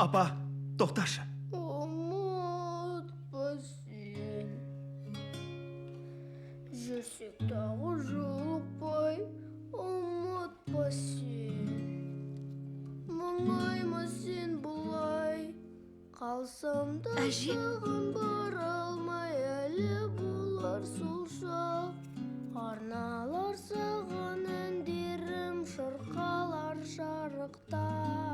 Апа, тоқташы. Ұмытпа сен. Жүрсек тағы жолықпай, ұмытпа сен. Мұңайма сен бұлай, қалсам да саған бара алмай, әлі болар сол шақ. Арналар саған әндерім, шырқалар жарықта.